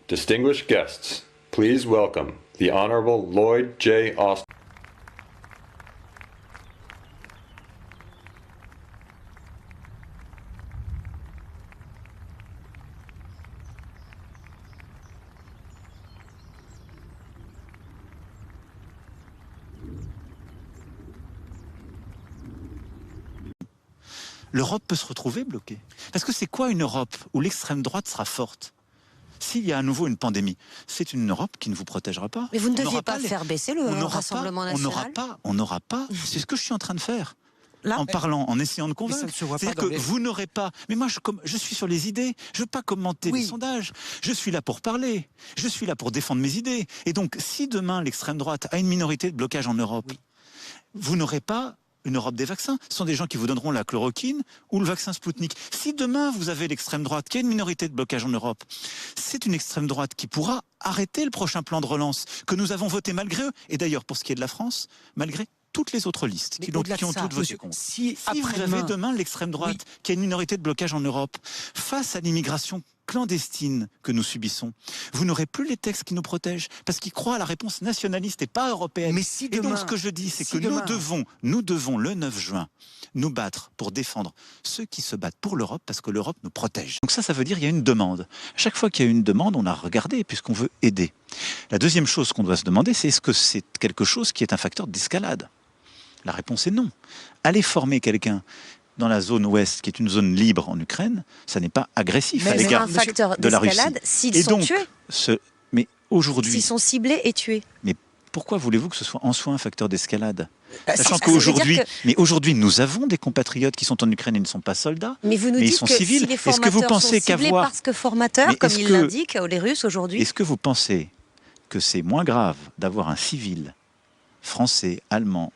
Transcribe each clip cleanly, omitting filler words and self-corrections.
Distinguished guests, please welcome the Honorable Lloyd J. Austin. L'Europe peut se retrouver bloquée. Parce que c'est quoi une Europe où l'extrême droite sera forte? S'il y a à nouveau une pandémie, c'est une Europe qui ne vous protégera pas. Mais vous ne deviez pas faire baisser le Rassemblement national. On n'aura pas. C'est ce que je suis en train de faire. Là, en parlant, en essayant de convaincre. C'est-à-dire que vous n'aurez pas... Mais moi, je suis sur les idées. Je ne veux pas commenter les sondages. Je suis là pour parler. Je suis là pour défendre mes idées. Et donc, si demain, l'extrême droite a une minorité de blocage en Europe, vous n'aurez pas une Europe des vaccins. Ce sont des gens qui vous donneront la chloroquine ou le vaccin Spoutnik. Si demain, vous avez l'extrême droite qui a une minorité de blocage en Europe, c'est une extrême droite qui pourra arrêter le prochain plan de relance que nous avons voté malgré eux. Et d'ailleurs, pour ce qui est de la France, malgré toutes les autres listes qui ont toutes voté contre. Si vous avez demain l'extrême droite qui a une minorité de blocage en Europe, face à l'immigration clandestine que nous subissons, vous n'aurez plus les textes qui nous protègent parce qu'ils croient à la réponse nationaliste et pas européenne. Mais si demain, et donc ce que je dis, c'est que nous devons le 9 juin nous battre pour défendre ceux qui se battent pour l'Europe parce que l'Europe nous protège. Donc ça veut dire qu'il y a une demande. Chaque fois qu'il y a une demande, on a regardé puisqu'on veut aider. La deuxième chose qu'on doit se demander, c'est est-ce que c'est quelque chose qui est un facteur d'escalade? La réponse est non. Aller former quelqu'un dans la zone ouest, qui est une zone libre en Ukraine, ça n'est pas agressif à l'égard de la Russie. S'ils sont tués. Mais aujourd'hui, s'ils sont ciblés et tués. Mais pourquoi voulez-vous que ce soit en soi un facteur d'escalade? Sachant qu'aujourd'hui, mais aujourd'hui, nous avons des compatriotes qui sont en Ukraine et ne sont pas soldats, mais vous nous dites ils sont que civils. Si les formateurs est-ce que vous pensez qu'avoir parce que formateurs, comme ils l'indiquent, les Russes aujourd'hui. Est-ce que vous pensez que c'est moins grave d'avoir un civil français, allemand,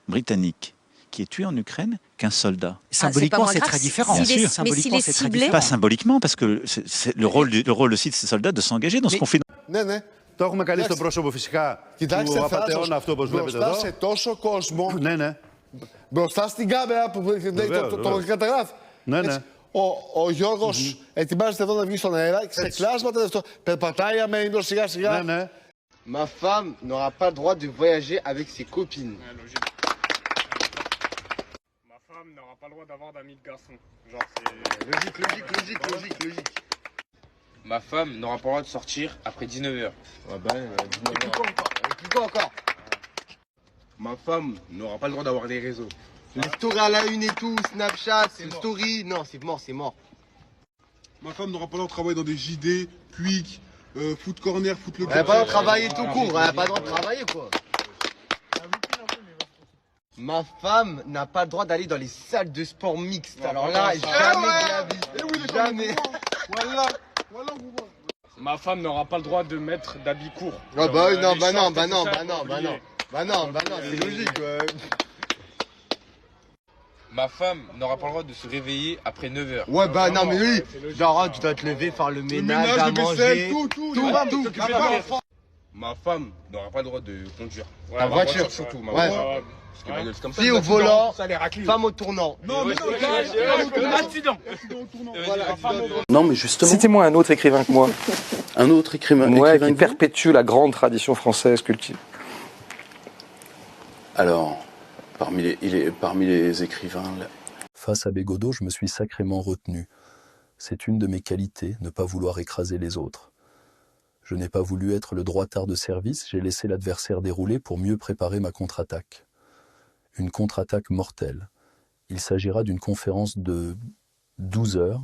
britannique qui est tué en Ukraine qu'un soldat? Symboliquement, c'est très différent. Symboliquement, c'est très différent. Pas symboliquement, parce que c'est le rôle aussi de ces soldats de s'engager dans ce qu'on fait. Το έχουμε καλύψει το πρόσωπο φυσικά του απατεώνα αυτό όπως βλέπετε εδώ. Μπροστά σε τόσο κόσμο, μπροστά στην κάμερα που το καταγράφει. Ο Γιώργος ετοιμάζεται εδώ να βγει στον αέρα και σε κλάσματα περπατάει αμένος σιγά σιγά. Ma femme n'aura pas le droit de voyager avec ses copines. Ma femme n'aura pas le droit d'avoir d'amis de garçons. Genre c'est logique. Ma femme n'aura pas le droit de sortir après 19h. Ouais ben, 19h. Et puis quoi encore? Ma femme n'aura pas le droit d'avoir des réseaux. Les stories à la une et tout, Snapchat, story, non c'est mort. Ma femme n'aura pas le droit de travailler dans des JD, Quick, Foot Corner, Foot Le Elle n'a pas le droit de travailler tout court, elle n'a pas le droit de travailler quoi. Ma femme n'a pas le droit d'aller dans les salles de sport mixtes. Alors là, jamais de la vie. Jamais. Ma femme n'aura pas le droit de mettre d'habits courts. Ah bah non, c'est logique. Ma femme n'aura pas le droit de se réveiller après 9h. Ouais bah non mais oui. Genre tu dois te lever, faire le ménage, à manger, tout. Ma femme n'aura pas le droit de conduire. La voiture surtout. Ouais. Fille au volant, femme au tournant. Non, mais justement. Citez-moi un autre écrivain que moi. Un autre écrivain qui perpétue la grande tradition française cultive. Alors, parmi les écrivains. Face à Bégodeau, je me suis sacrément retenu. C'est une de mes qualités, ne pas vouloir écraser les autres. Je n'ai pas voulu être le droitard de service, j'ai laissé l'adversaire dérouler pour mieux préparer ma contre-attaque. Une contre-attaque mortelle. Il s'agira d'une conférence de 12 heures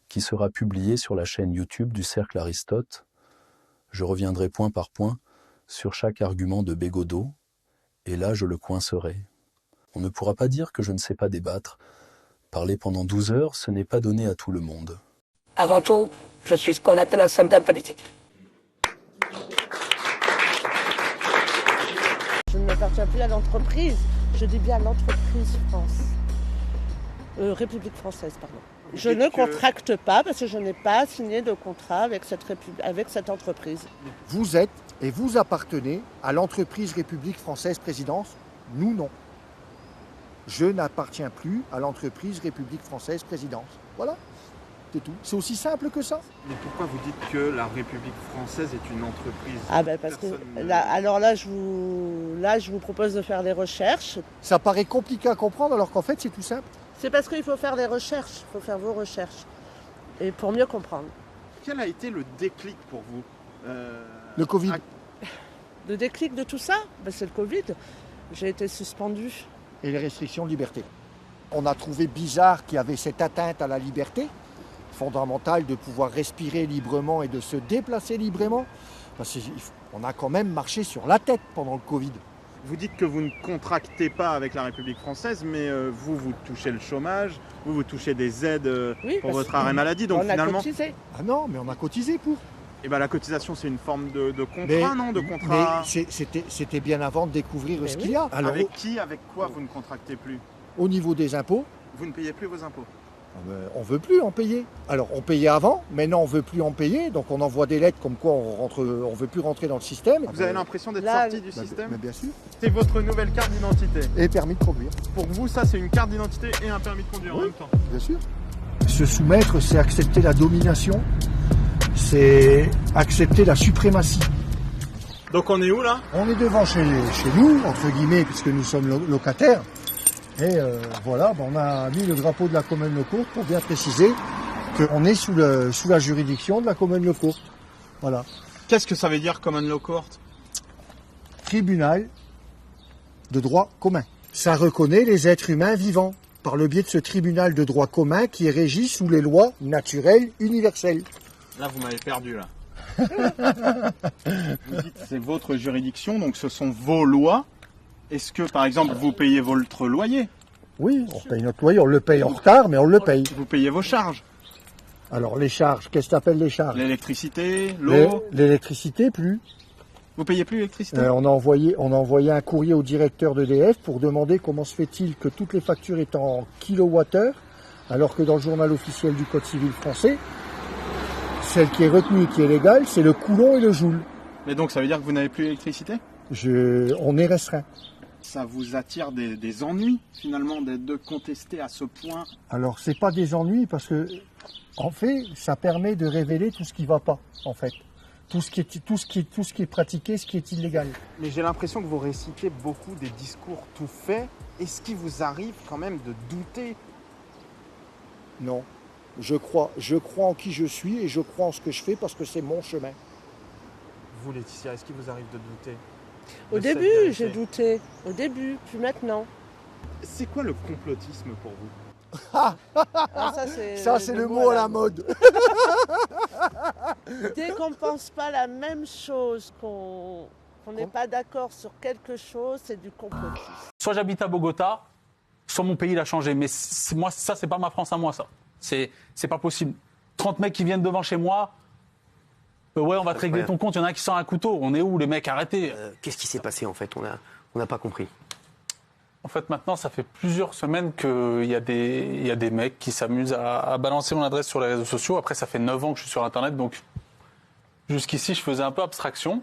qui sera publiée sur la chaîne YouTube du Cercle Aristote. Je reviendrai point par point sur chaque argument de Bégodeau, et là je le coincerai. On ne pourra pas dire que je ne sais pas débattre. Parler pendant 12 heures, ce n'est pas donné à tout le monde. Avant tout, je suis ce qu'on appelle un soldat politique. Je ne m'appartiens plus à l'entreprise, je dis bien l'entreprise France. République française, pardon. Je ne contracte pas parce que je n'ai pas signé de contrat avec cette entreprise. Vous êtes et vous appartenez à l'entreprise République française présidence, nous non. Je n'appartiens plus à l'entreprise République française présidence. Voilà. c'est tout. C'est aussi simple que ça. Mais pourquoi vous dites que la République française est une entreprise? Ah ben parce que je vous propose de faire des recherches. Ça paraît compliqué à comprendre alors qu'en fait c'est tout simple. C'est parce qu'il faut faire des recherches, il faut faire vos recherches. Et pour mieux comprendre. Quel a été le déclic pour vous Le Covid. Le déclic de tout ça, c'est le Covid. J'ai été suspendue. Et les restrictions de liberté. On a trouvé bizarre qu'il y avait cette atteinte à la liberté fondamentale de pouvoir respirer librement et de se déplacer librement. Parce qu'on a quand même marché sur la tête pendant le Covid. Vous dites que vous ne contractez pas avec la République française, mais vous touchez le chômage, vous touchez des aides pour votre arrêt maladie, donc finalement... a cotisé. Ah non, mais on a cotisé pour. Et bien la cotisation, c'est une forme de contrat, non? De contrat. Mais c'était bien avant de découvrir ce qu'il y a. Alors, avec qui, avec quoi vous ne contractez plus? Au niveau des impôts. Vous ne payez plus vos impôts? On ne veut plus en payer. Alors on payait avant, maintenant on ne veut plus en payer, donc on envoie des lettres comme quoi on ne veut plus rentrer dans le système. Vous avez l'impression d'être sorti du système? Bien sûr. C'est votre nouvelle carte d'identité? Et permis de conduire. Pour vous, ça c'est une carte d'identité et un permis de conduire en même temps? Bien sûr. Se soumettre, c'est accepter la domination, c'est accepter la suprématie. Donc on est où là? On est devant chez nous, entre guillemets, puisque nous sommes locataires. Et voilà, on a mis le drapeau de la Commune Le Court pour bien préciser qu'on est sous la juridiction de la Commune Le Court. Voilà. Qu'est-ce que ça veut dire Commune Le Court? Tribunal de droit commun. Ça reconnaît les êtres humains vivants par le biais de ce tribunal de droit commun qui est régi sous les lois naturelles universelles. Là, vous m'avez perdu là. Vous dites que c'est votre juridiction, donc ce sont vos lois. Est-ce que, par exemple, vous payez votre loyer? Oui, on paye notre loyer, on le paye en retard, mais on le paye. Vous payez vos charges? Alors, les charges, qu'est-ce que tu appelles les charges? L'électricité, l'eau? L'électricité, plus. Vous payez plus l'électricité? On a envoyé un courrier au directeur d'EDF pour demander comment se fait-il que toutes les factures étant en kilowattheure, alors que dans le journal officiel du Code civil français, celle qui est retenue et qui est légale, c'est le coulomb et le joule. Mais donc, ça veut dire que vous n'avez plus l'électricité? On est restreint. Ça vous attire des ennuis, finalement, de contester à ce point? Alors, c'est pas des ennuis, parce que, en fait, ça permet de révéler tout ce qui va pas, en fait. Tout ce qui est pratiqué, ce qui est illégal. Mais j'ai l'impression que vous récitez beaucoup des discours tout faits. Est-ce qu'il vous arrive quand même de douter? Non. Je crois en qui je suis et je crois en ce que je fais parce que c'est mon chemin. Vous, Laetitia, est-ce qu'il vous arrive de douter? Au début, j'ai douté. Au début, puis maintenant. C'est quoi le complotisme pour vous? Ça, c'est le mot à la mode. Dès qu'on ne pense pas la même chose, qu'on n'est pas d'accord sur quelque chose, c'est du complotisme. Soit j'habite à Bogota, soit mon pays l'a changé. Mais moi, ça, c'est pas ma France à moi, ça. C'est pas possible. 30 mecs qui viennent devant chez moi, ouais, on va te régler ton compte, il y en a un qui sort un couteau. On est où, les mecs? Arrêtez. Qu'est-ce qui s'est passé, en fait? On n'a pas compris. En fait, maintenant, ça fait plusieurs semaines qu'il y a des mecs qui s'amusent à balancer mon adresse sur les réseaux sociaux. Après, ça fait 9 ans que je suis sur Internet, donc jusqu'ici, je faisais un peu abstraction.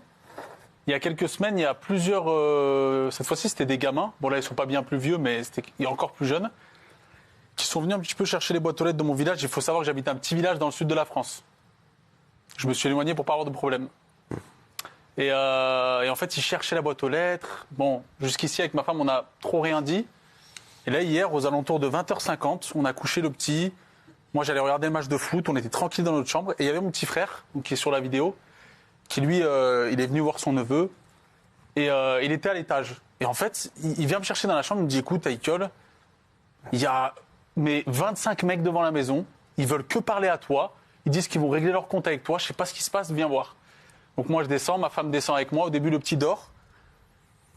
Il y a quelques semaines, il y a plusieurs... cette fois-ci, c'était des gamins. Bon, là, ils ne sont pas bien plus vieux, mais il y a encore plus jeunes, qui sont venus un petit peu chercher les boîtes aux lettres dans mon village. Il faut savoir que j'habite un petit village dans le sud de la France. Je me suis éloigné pour ne pas avoir de problème. Et en fait, ils cherchaient la boîte aux lettres. Bon, jusqu'ici, avec ma femme, on n'a trop rien dit. Et là, hier, aux alentours de 20h50, on a couché le petit. Moi, j'allais regarder le match de foot. On était tranquille dans notre chambre. Et il y avait mon petit frère, qui est sur la vidéo, qui, lui, il est venu voir son neveu. Et il était à l'étage. Et en fait, il vient me chercher dans la chambre. Il me dit, écoute, Aïkiol, il y a 25 mecs devant la maison. Ils veulent que parler à toi. Ils disent qu'ils vont régler leur compte avec toi. Je ne sais pas ce qui se passe. Viens voir. Donc moi je descends, ma femme descend avec moi. Au début le petit dort.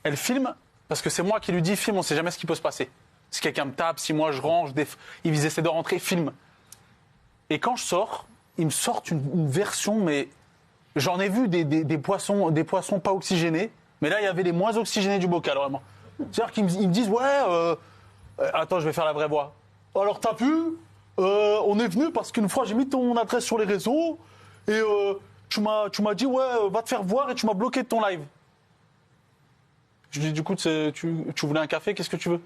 Elle filme parce que c'est moi qui lui dis filme, on ne sait jamais ce qui peut se passer. Si quelqu'un me tape, si moi je range, ils essaient de rentrer, filme. Et quand je sors, ils me sortent une version, mais j'en ai vu des poissons pas oxygénés, mais là il y avait les moins oxygénés du bocal vraiment. C'est-à-dire qu'ils me disent ouais, attends je vais faire la vraie voix. Alors t'as vu, on est venu parce qu'une fois j'ai mis ton adresse sur les réseaux et tu m'as dit, ouais, va te faire voir et tu m'as bloqué de ton live. Je dis, du coup, tu voulais un café, qu'est-ce que tu veux?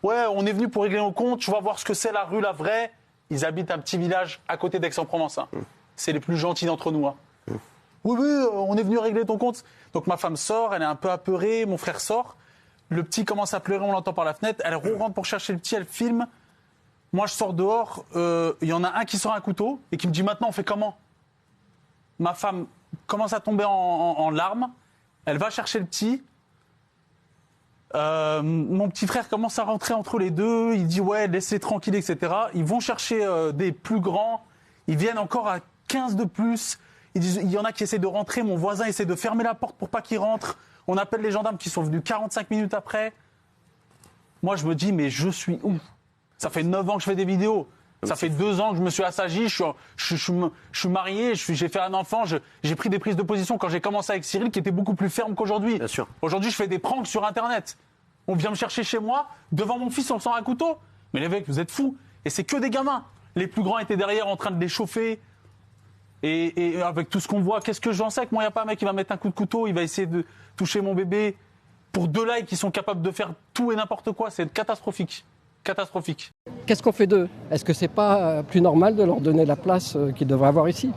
Ouais, on est venu pour régler nos comptes, tu vas voir ce que c'est la rue, la vraie. Ils habitent un petit village à côté d'Aix-en-Provence. Hein. C'est les plus gentils d'entre nous. Hein. Oui, on est venu régler ton compte. Donc ma femme sort, elle est un peu apeurée, mon frère sort. Le petit commence à pleurer, on l'entend par la fenêtre. Elle rentre pour chercher le petit, elle filme. Moi, je sors dehors. Il y en a un qui sort un couteau et qui me dit maintenant, on fait comment? Ma femme commence à tomber en larmes. Elle va chercher le petit. Mon petit frère commence à rentrer entre les deux. Il dit ouais, laissez tranquille, etc. Ils vont chercher des plus grands. Ils viennent encore à 15 de plus. Il y en a qui essaient de rentrer. Mon voisin essaie de fermer la porte pour pas qu'ils rentrent. On appelle les gendarmes qui sont venus 45 minutes après. Moi, je me dis, mais je suis où? Ça fait 9 ans que je fais des vidéos. Ça fait 2 ans que je me suis assagi. Je suis marié. J'ai fait un enfant. J'ai pris des prises de position quand j'ai commencé avec Cyril qui étaient beaucoup plus fermes qu'aujourd'hui. Bien sûr. Aujourd'hui, je fais des pranks sur Internet. On vient me chercher chez moi. Devant mon fils, on sort un couteau. Mais les mecs, vous êtes fous. Et c'est que des gamins. Les plus grands étaient derrière en train de les chauffer. Et avec tout ce qu'on voit, qu'est-ce que j'en sais que moi, il n'y a pas un mec qui va mettre un coup de couteau, il va essayer de toucher mon bébé pour 2 likes, ils sont capables de faire tout et n'importe quoi. C'est catastrophique. Catastrophique. Qu'est-ce qu'on fait d'eux? Est-ce que c'est pas plus normal de leur donner la place qu'ils devraient avoir ici?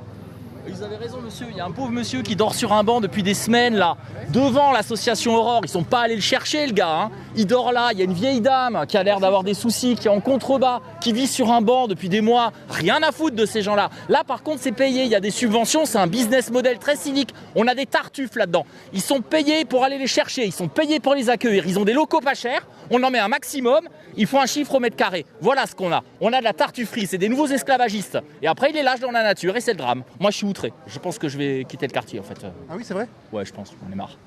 Vous avez raison, monsieur. Il y a un pauvre monsieur qui dort sur un banc depuis des semaines, là, devant l'association Aurore. Ils sont pas allés le chercher, le gars. Hein. Il dort là. Il y a une vieille dame qui a l'air d'avoir des soucis, qui est en contrebas, qui vit sur un banc depuis des mois. Rien à foutre de ces gens-là. Là, par contre, c'est payé. Il y a des subventions. C'est un business model très civique. On a des tartuffes là-dedans. Ils sont payés pour aller les chercher. Ils sont payés pour les accueillir. Ils ont des locaux pas chers. On en met un maximum. Il faut un chiffre au mètre carré. Voilà ce qu'on a. On a de la tartufferie. C'est des nouveaux esclavagistes. Et après, ils les lâchent dans la nature. Et c'est le drame. Moi, je suis outré. Je pense que je vais quitter le quartier, en fait. Ah oui, c'est vrai? Ouais, je pense. On est marre.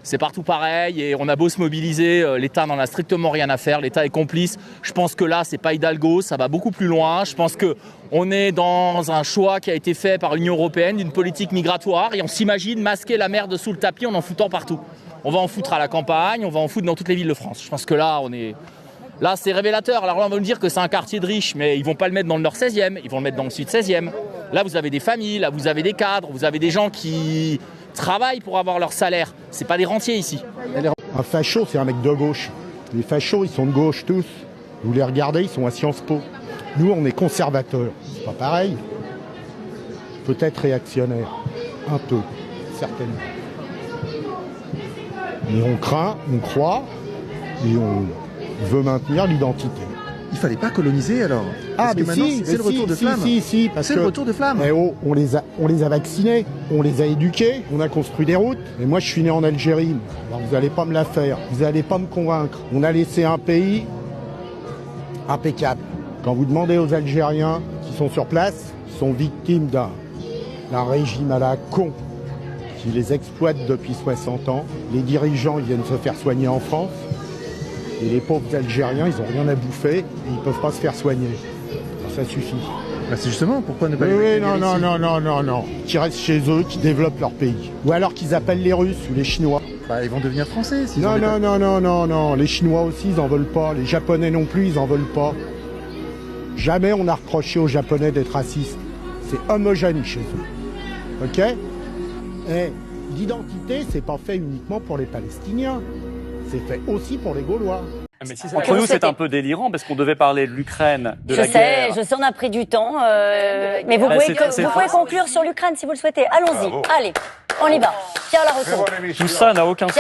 C'est partout pareil. Et on a beau se mobiliser. L'État n'en a strictement rien à faire. L'État est complice. Je pense que là, c'est pas Hidalgo. Ça va beaucoup plus loin. Je pense qu'on est dans un choix qui a été fait par l'Union européenne d'une politique migratoire. Et on s'imagine masquer la merde sous le tapis en en foutant partout. On va en foutre à la campagne, on va en foutre dans toutes les villes de France. Je pense que là, là, c'est révélateur. Alors là, on va nous dire que c'est un quartier de riches, mais ils vont pas le mettre dans le nord 16e, ils vont le mettre dans le sud 16e. Là, vous avez des familles, là, vous avez des cadres, vous avez des gens qui travaillent pour avoir leur salaire. C'est pas des rentiers ici. Un facho, c'est un mec de gauche. Les fachos, ils sont de gauche tous. Vous les regardez, ils sont à Sciences Po. Nous, on est conservateurs. C'est pas pareil. Peut-être réactionnaire. Un peu, certainement. Mais on craint, on croit, et on veut maintenir l'identité. Il fallait pas coloniser alors? Ah, mais si, c'est le retour de flamme. Si, parce que c'est le retour de flamme. Eh oh, on les a vaccinés, on les a éduqués, on a construit des routes. Et moi, je suis né en Algérie. Alors vous allez pas me la faire, vous allez pas me convaincre. On a laissé un pays impeccable. Quand vous demandez aux Algériens qui sont sur place, ils sont victimes d'un régime à la con qui les exploite depuis 60 ans. Les dirigeants, ils viennent se faire soigner en France. Et les pauvres Algériens, ils n'ont rien à bouffer et ils ne peuvent pas se faire soigner. Alors, ça suffit. Bah c'est justement pourquoi ne pas les non. Qui restent chez eux, qui développent leur pays. Ou alors qu'ils appellent les Russes ou les Chinois. Bah, ils vont devenir français. Non. Les Chinois aussi, ils n'en veulent pas. Les Japonais non plus, ils n'en veulent pas. Jamais on a reproché aux Japonais d'être racistes. C'est homogène chez eux. Ok? Et l'identité, c'est pas fait uniquement pour les Palestiniens, c'est fait aussi pour les Gaulois. Mais si entre nous, c'est un peu délirant parce qu'on devait parler de l'Ukraine, de la guerre. Je sais, on a pris du temps, mais vous pouvez conclure sur l'Ukraine si vous le souhaitez. Allons-y, allez, on y va. Pierre Lareton. Tout ça n'a aucun sens.